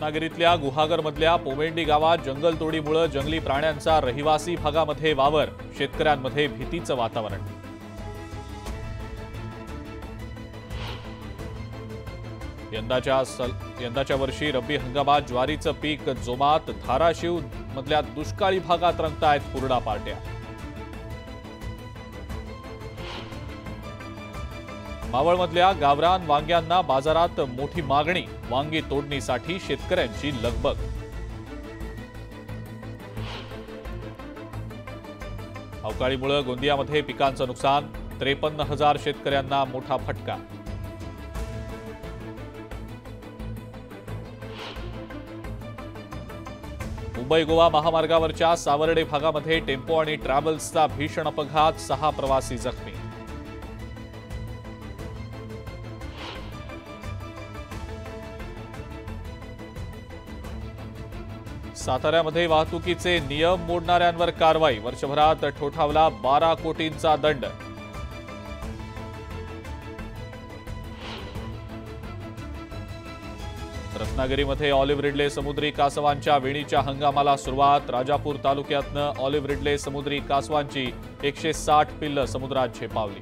रत्नागिरीतल्या गुहागरमधल्या पोमेंडी गावात जंगलतोडीमुळे जंगली प्राण्यांचा रहिवासी भागामध्ये वावर, शेतकऱ्यांमध्ये भीतीचं वातावरण। यंदाच्या वर्षी रब्बी हंगामात ज्वारीचं पीक जोमात, धाराशिव मधल्या दुष्काळी भागात रंगतायत हुरडा पार्ट्या। मावळमधल्या गावरान वांग्यांना बाजारात मोठी मागणी, वांगी तोडणीसाठी शेतकऱ्यांची लगबग। अवकाळीमुळे गोंदियामध्ये पिकांचं नुकसान, 53,000 शेतकऱ्यांना मोठा फटका। मुंबई गोवा महामार्गावरच्या सावर्डे भागामध्ये टेम्पो आणि ट्रॅव्हल्सचा भीषण अपघात, 6 प्रवासी जखमी। साताऱ्यामध्ये वाहतुकीचे नियम मोडणाऱ्यांवर कारवाई, वर्षभरात ठोठावला 12 कोटींचा दंड। रत्नागिरीमध्ये ऑलिव्ह रिडले समुद्री कासवांच्या विणीच्या हंगामाला सुरुवात, राजापूर तालुक्यातनं ऑलिव्ह रिडले समुद्री कासवांची 160 पिल्लं समुद्रात झेपावली।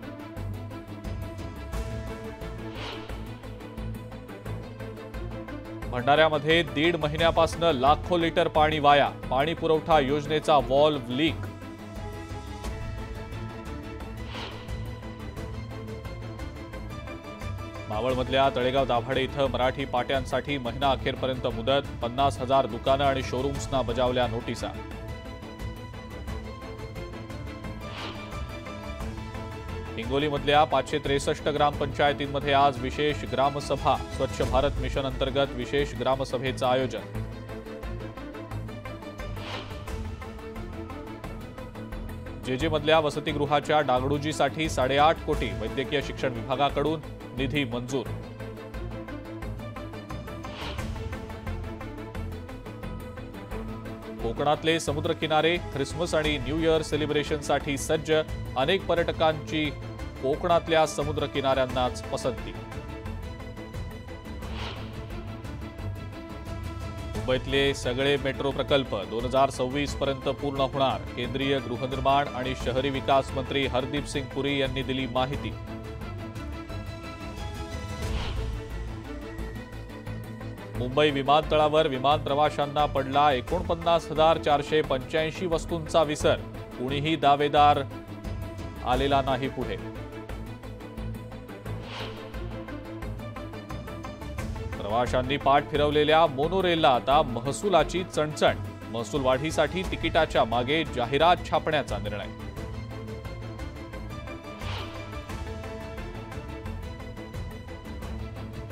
भंडाऱ्यामध्ये 1.5 महिन्यापासून लाखो लिटर पाणी वाया, पाणी पुरवठा योजनेचा व्हॉल्व्ह लीक। मावळमधल्या तळेगाव दाभाडे इथं मराठी पाट्यांसाठी महिना अखेरपर्यंत मुदत, 50,000 दुकानं आणि शोरूम्सना बजावल्या नोटिसा। हिंगोलीमधल्या 563 ग्रामपंचायतींमध्ये आज विशेष ग्रामसभा, स्वच्छ भारत मिशन अंतर्गत विशेष ग्रामसभेचं आयोजन। जेजेमधल्या वसतिगृहाच्या डागडुजीसाठी 8.5 कोटी, वैद्यकीय शिक्षण विभागाकडून निधी मंजूर। कोकणातले समुद्रकिनारे ख्रिसमस आणि न्यू इयर सेलिब्रेशनसाठी सज्ज, अनेक पर्यटकांची कोकणातल्या समुद्र किनाऱ्यांनाच पसंती। मुंबईतले सगळे मेट्रो प्रकल्प 2026 पर्यंत पूर्ण होणार, केंद्रीय गृहनिर्माण आणि शहरी विकास मंत्री हरदीप सिंग पुरी यांनी दिली माहिती। मुंबई विमानतळावर विमान प्रवाशांना पडला 49,485 वस्तूंचा विसर, कुणीही दावेदार आलेला नाही पुढे। प्रवाशांनी पाठ फिरवलेल्या मोनोरेलला आता महसुलाची चणचण, महसूल वाढीसाठी तिकिटाच्या मागे जाहिरात छापण्याचा निर्णय।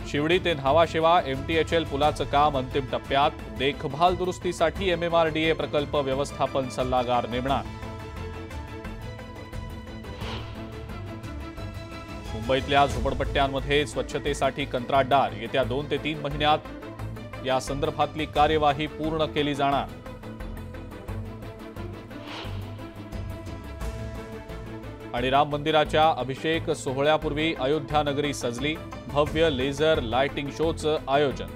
शिवडी ते न्हावाशेवा MTHL पुलाचं काम अंतिम टप्प्यात, देखभाल दुरुस्तीसाठी MMRDA प्रकल्प व्यवस्थापन सल्लागार नेमणार। मुंबईतल्या झोपडपट्ट्यांमध्ये स्वच्छतेसाठी कंत्राटदार, येत्या 2 ते 3 महिन्यात या संदर्भातली कार्यवाही पूर्ण केली जाणार। आणि राम मंदिराच्या अभिषेक सोहळ्यापूर्वी अयोध्या नगरी सजली, भव्य लेझर लाइटिंग शोचं आयोजन।